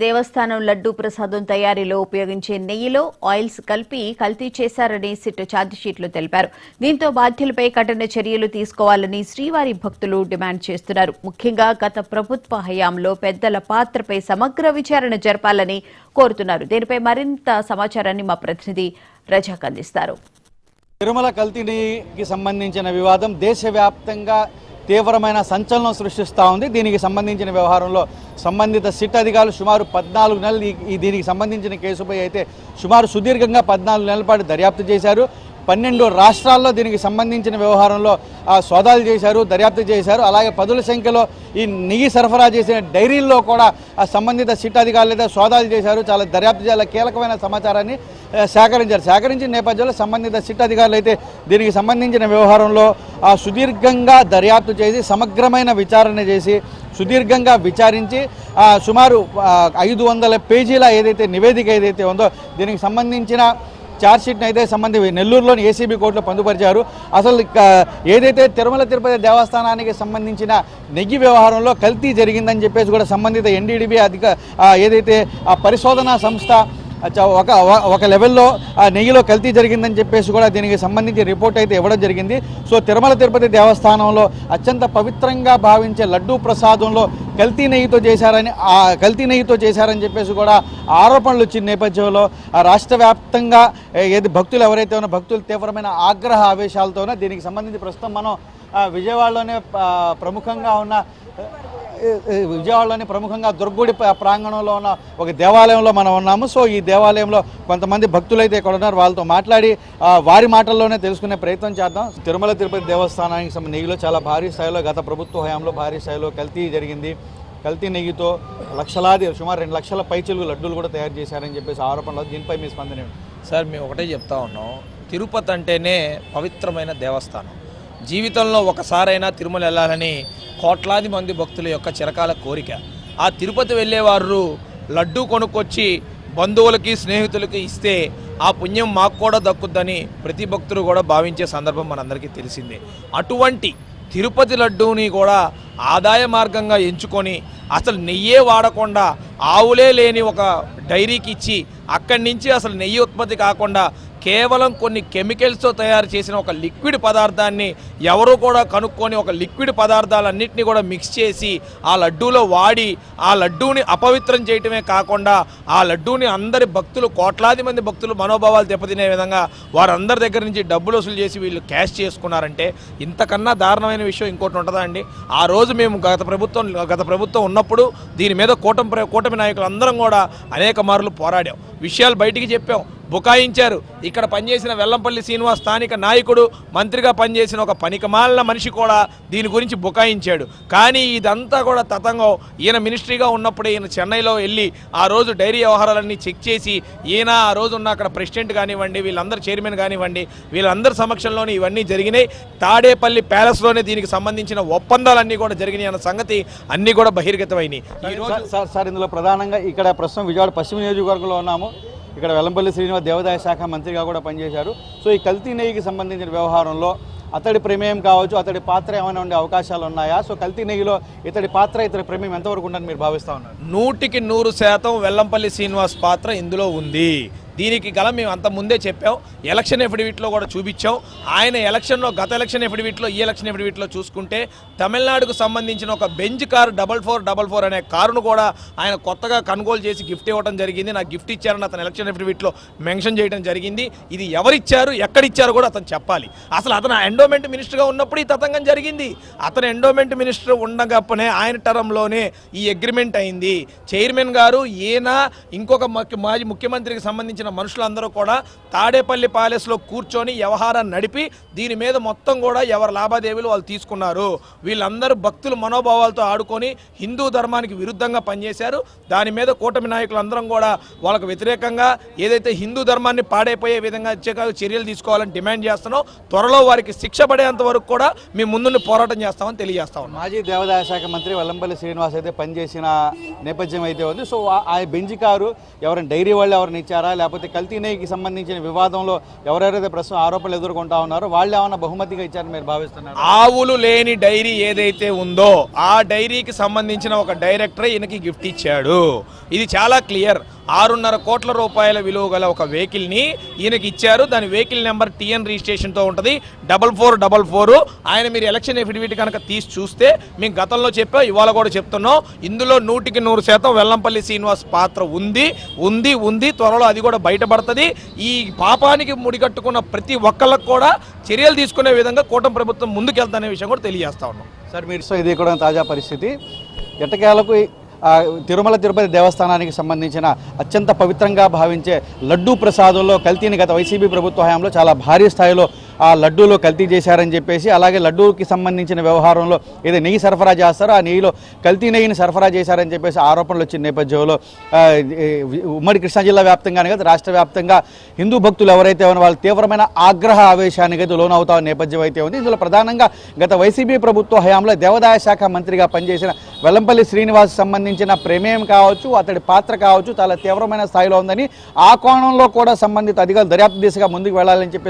దేవస్థానం లడ్డూ ప్రసాదం తయారీలో ఉపయోగించే నెయ్యిలో ఆయిల్స్ కలిపి కల్తీ చేశారని సిట్ ఛార్జిషీట్లో తెలిపారు. దీంతో బాధ్యులపై కఠిన చర్యలు తీసుకోవాలని శ్రీవారి భక్తులు డిమాండ్ చేస్తున్నారు. ముఖ్యంగా గత ప్రభుత్వ హయాంలో పెద్దల పాత్రపై సమగ్ర విచారణ జరపాలని కోరుతున్నారు. దీనిపై మరింత సమాచారాన్ని మా ప్రతినిధి రజాక్ అందిస్తారు. తిరుమల కల్తీకి సంబంధించిన వివాదం దేశవ్యాప్తంగా తీవ్రమైన సంచలనం సృష్టిస్తూ ఉంది. దీనికి సంబంధించిన వ్యవహారంలో సంబంధిత సిట్ అధికారులు సుమారు 14 నెలలు దీనికి సంబంధించిన కేసుపై అయితే సుమారు సుదీర్ఘంగా 14 నెలల పాటు దర్యాప్తు చేశారు. 12 రాష్ట్రాల్లో దీనికి సంబంధించిన వ్యవహారంలో సోదాలు చేశారు, దర్యాప్తు చేశారు. అలాగే పదుల సంఖ్యలో ఈ నెయ్యి సరఫరా చేసిన డైరీల్లో కూడా సంబంధిత సిట్ అధికారులు అయితే సోదాలు చేశారు. చాలా దర్యాప్తు చాలా కీలకమైన సమాచారాన్ని సేకరించిన నేపథ్యంలో సంబంధిత సిట్ అధికారులు అయితే దీనికి సంబంధించిన వ్యవహారంలో సుదీర్ఘంగా దర్యాప్తు చేసి సమగ్రమైన విచారణ చేసి సుదీర్ఘంగా విచారించి సుమారు 500 పేజీల ఏదైతే నివేదిక ఏదైతే ఉందో దీనికి సంబంధించిన ఛార్జ్షీట్ని అయితే నెల్లూరులోని ఏసీబీ కోర్టులో పొందుపరిచారు. అసలు ఏదైతే తిరుమల తిరుపతి దేవస్థానానికి సంబంధించిన నెయ్యి వ్యవహారంలో కల్తీ జరిగిందని చెప్పేసి కూడా సంబంధిత ఎన్డీడీబీ ఏదైతే పరిశోధనా సంస్థ ఒక లెవెల్లో నెయ్యిలో కల్తీ జరిగిందని చెప్పేసి కూడా దీనికి సంబంధించి రిపోర్ట్ అయితే ఇవ్వడం జరిగింది. సో తిరుమల తిరుపతి దేవస్థానంలో అత్యంత పవిత్రంగా భావించే లడ్డూ ప్రసాదంలో కల్తీ నెయ్యితో చేశారని చెప్పేసి కూడా ఆరోపణలు వచ్చిన నేపథ్యంలో రాష్ట్ర వ్యాప్తంగా భక్తులు ఎవరైతే ఉన్నారో భక్తులు తీవ్రమైన ఆగ్రహ ఆవేశాలతోనే దీనికి సంబంధించి ప్రస్తుతం మనం విజయవాడలోనే ప్రముఖంగా దుర్గుడి ప్రాంగణంలో ఉన్న ఒక దేవాలయంలో మనం ఉన్నాము. సో ఈ దేవాలయంలో కొంతమంది భక్తులు అయితే ఇక్కడ ఉన్నారు. వాళ్ళతో మాట్లాడి వారి మాటల్లోనే తెలుసుకునే ప్రయత్నం చేద్దాం. తిరుమల తిరుపతి దేవస్థానానికి నెయ్యిలో చాలా భారీ స్థాయిలో గత ప్రభుత్వ హయాంలో భారీ స్థాయిలో కల్తీ జరిగింది. కల్తీ నెయ్యితో సుమారు 2 లక్షల పైచిలుగు లడ్డూలు కూడా తయారు చేశారని చెప్పేసి ఆరోపణలు. దీనిపై మీ స్పందన? సార్, మేము ఒకటే చెప్తా ఉన్నాం, తిరుపతి అంటేనే పవిత్రమైన దేవస్థానం. జీవితంలో ఒకసారైనా తిరుమల వెళ్ళాలని కోట్లాది మంది భక్తుల యొక్క చిరకాల కోరిక. ఆ తిరుపతి వెళ్ళేవారు లడ్డూ కొనుక్కొచ్చి బంధువులకి స్నేహితులకి ఇస్తే ఆ పుణ్యం మాకు కూడా దక్కుద్దని ప్రతి భక్తులు కూడా భావించే సందర్భం మనందరికీ తెలిసిందే. అటువంటి తిరుపతి లడ్డూని కూడా ఆదాయ మార్గంగా ఎంచుకొని అసలు నెయ్యే వాడకుండా ఆవులే లేని ఒక డైరీకి ఇచ్చి అక్కడి నుంచి అసలు నెయ్యి ఉత్పత్తి కాకుండా కేవలం కొన్ని కెమికల్స్తో తయారు చేసిన ఒక లిక్విడ్ పదార్థాన్ని ఎవరు కూడా కనుక్కొని ఒక లిక్విడ్ పదార్థాలన్నింటినీ కూడా మిక్స్ చేసి ఆ లడ్డూలో వాడి ఆ లడ్డూని అపవిత్రం చేయటమే కాకుండా ఆ లడ్డూని అందరి భక్తులు కోట్లాది మంది భక్తులు మనోభావాలు దెబ్బతినే విధంగా వారందరి దగ్గర నుంచి డబ్బులు వసూలు చేసి వీళ్ళు క్యాష్ చేసుకున్నారంటే ఇంతకన్నా దారుణమైన విషయం ఇంకోటి ఉంటుందా అండి? ఆ రోజు మేము గత ప్రభుత్వం ఉన్నప్పుడు దీని మీద కూటమి నాయకులు అందరం కూడా అనేక మార్లు పోరాడాం, విషయాలు బయటికి చెప్పాం, బుకాయించారు. ఇక్కడ పనిచేసిన వెల్లంపల్లి శ్రీనివాస్ స్థానిక నాయకుడు, మంత్రిగా పనిచేసిన ఒక పనికిమాలిన మనిషి కూడా దీని గురించి బుకాయించాడు. కానీ ఇదంతా కూడా తతంగం. ఈయన మినిస్ట్రీగా ఉన్నప్పుడే ఈయన చెన్నైలో వెళ్ళి ఆ రోజు డైరీ వ్యవహారాలన్నీ చెక్ చేసి ఈయన ఆ రోజు ఉన్న అక్కడ ప్రెసిడెంట్ కానివ్వండి, వీళ్ళందరూ చైర్మన్ కానివ్వండి, వీళ్ళందరి సమక్షంలోనే ఇవన్నీ జరిగినాయి. తాడేపల్లి ప్యాలెస్లోనే దీనికి సంబంధించిన ఒప్పందాలన్నీ కూడా జరిగినాయి అన్న సంగతి అన్నీ కూడా బహిర్గతమైనవి. సార్, ఇందులో ప్రధానంగా ఇక్కడ ప్రస్తుతం విజయవాడ పశ్చిమ నియోజకవర్గంలో ఉన్నాము. ఇక్కడ వెల్లంపల్లి శ్రీనివాస్ దేవాదాయ శాఖ మంత్రిగా కూడా పనిచేశారు. సో ఈ కల్తీ నెయ్యికి సంబంధించిన వ్యవహారంలో అతడి ప్రమేయం కావచ్చు, అతడి పాత్ర ఏమైనా ఉండే అవకాశాలు ఉన్నాయా? సో కల్తీ నెయ్యిలో ఇతడి ప్రమేయం ఎంతవరకు ఉందని మీరు భావిస్తూ ఉన్నారు? 100% వెల్లంపల్లి శ్రీనివాస్ పాత్ర ఇందులో ఉంది. దీనికి గల మేము అంత ముందే చెప్పాం, ఎలక్షన్ ఎఫిడవిట్లో కూడా చూపించాం. ఆయన గత ఎలక్షన్ ఎఫిడవిట్లో ఈ ఎలక్షన్ ఎఫిడవిట్లో చూసుకుంటే తమిళనాడుకు సంబంధించిన ఒక బెంజ్ కార్ 4444 అనే కారును కూడా ఆయన కొత్తగా కొనుగోలు చేసి గిఫ్ట్ ఇవ్వడం జరిగింది. నాకు గిఫ్ట్ ఇచ్చారని అతను ఎలక్షన్ ఎఫిడవిట్లో మెన్షన్ చేయడం జరిగింది. ఇది ఎవరిచ్చారు, ఎక్కడిచ్చారు కూడా అతను చెప్పాలి. అసలు అతను ఎండోమెంట్ మినిస్టర్గా ఉన్నప్పుడు ఈ తతంగం జరిగింది. అతను ఎండోమెంట్ మినిస్టర్ ఉండగానే ఆయన టర్మ్లోనే ఈ అగ్రిమెంట్ అయింది. చైర్మన్ గారు, ఈయన, ఇంకొక మాజీ ముఖ్యమంత్రికి సంబంధించిన మనుషులందరూ కూడా తాడేపల్లి ప్యాలెస్లో కూర్చొని వ్యవహారాన్ని నడిపి దీని మీద మొత్తం కూడా ఎవరి లావాదేవీలు వాళ్ళు తీసుకున్నారు. వీళ్ళందరూ భక్తుల మనోభావాలతో ఆడుకొని హిందూ ధర్మానికి విరుద్ధంగా పనిచేశారు. దాని మీద కూటమి నాయకులందరం కూడా వాళ్ళకు వ్యతిరేకంగా ఏదైతే హిందూ ధర్మాన్ని పాడైపోయే విధంగా చర్యలు తీసుకోవాలని డిమాండ్ చేస్తున్నాం. త్వరలో వారికి శిక్ష పడేంత వరకు కూడా మేము ముందుండి పోరాటం చేస్తామని తెలియజేస్తాం. మాజీ దేవాదాయ శాఖ మంత్రి వెల్లంపల్లి శ్రీనివాస్ అయితే పనిచేసిన నేపథ్యం అయితే ఉంది. సో ఆ బెంజ్ కారు ఎవరైనా డైరీ వాళ్ళు ఎవరిని ఇచ్చారా, లేకపోతే లేకపోతే కల్తీ నెయ్యికి సంబంధించిన వివాదంలో ఎవరెవరైతే ప్రస్తుతం ఆరోపణలు ఎదుర్కొంటా ఉన్నారో వాళ్ళు ఏమైనా బహుమతిగా ఇచ్చారని మీరు భావిస్తున్నారు? ఆవులు లేని డైరీ ఏదైతే ఉందో ఆ డైరీకి సంబంధించిన ఒక డైరెక్టర్ ఈయనకి గిఫ్ట్ ఇచ్చాడు. ఇది చాలా క్లియర్. 6.5 కోట్ల రూపాయల విలువ గల ఒక వెహికల్ని ఈయనకి ఇచ్చారు. దాని వెహికల్ నెంబర్ TN రిజిస్ట్రేషన్తో ఉంటుంది 4444. ఆయన మీరు ఎలక్షన్ ఎఫిడవిట్ కనుక తీసి చూస్తే మేము గతంలో చెప్పాం, ఇవాళ కూడా చెప్తున్నాం, ఇందులో 100% వెల్లంపల్లి శ్రీనివాస్ పాత్ర ఉంది ఉంది ఉంది త్వరలో అది కూడా బయటపడుతుంది. ఈ పాపానికి ముడికట్టుకున్న ప్రతి ఒక్కళ్ళకు కూడా చర్యలు తీసుకునే విధంగా కూటమి ప్రభుత్వం ముందుకెళ్తానే విషయం కూడా తెలియజేస్తా ఉన్నాం. సార్ మీరు ఇది కూడా తాజా పరిస్థితి ఎట్టకేలకు తిరుమల తిరుపతి దేవస్థానానికి సంబంధించిన అత్యంత పవిత్రంగా భావించే లడ్డూ ప్రసాదంలో కల్తీని గత వైసీపీ ప్రభుత్వ హయాంలో చాలా భారీ స్థాయిలో ఆ లడ్డూలో కల్తీ చేశారని చెప్పేసి, అలాగే లడ్డూకి సంబంధించిన వ్యవహారంలో ఏదో నెయ్యి సరఫరా చేస్తారో ఆ నెయ్యిలో కల్తీ నెయ్యిని సరఫరా చేశారని చెప్పేసి ఆరోపణలు వచ్చిన నేపథ్యంలో ఉమ్మడి కృష్ణా జిల్లా వ్యాప్తంగానే కదా రాష్ట్ర వ్యాప్తంగా హిందూ భక్తులు ఎవరైతే ఉన్నారో వాళ్ళు తీవ్రమైన ఆగ్రహ ఆవేశానికి అయితే లోనవుతా నేపథ్యం అయితే ఉంది. ఇందులో ప్రధానంగా గత వైసీపీ ప్రభుత్వ హయాంలో దేవాదాయ శాఖ మంత్రిగా పనిచేసిన వెల్లంపల్లి శ్రీనివాస్ సంబంధించిన ప్రమేయం కావచ్చు, అతడి పాత్ర కావచ్చు చాలా తీవ్రమైన స్థాయిలో ఉందని, ఆ కోణంలో కూడా సంబంధిత అధికారులు దర్యాప్తు దిశగా ముందుకు వెళ్లాలని చెప్పి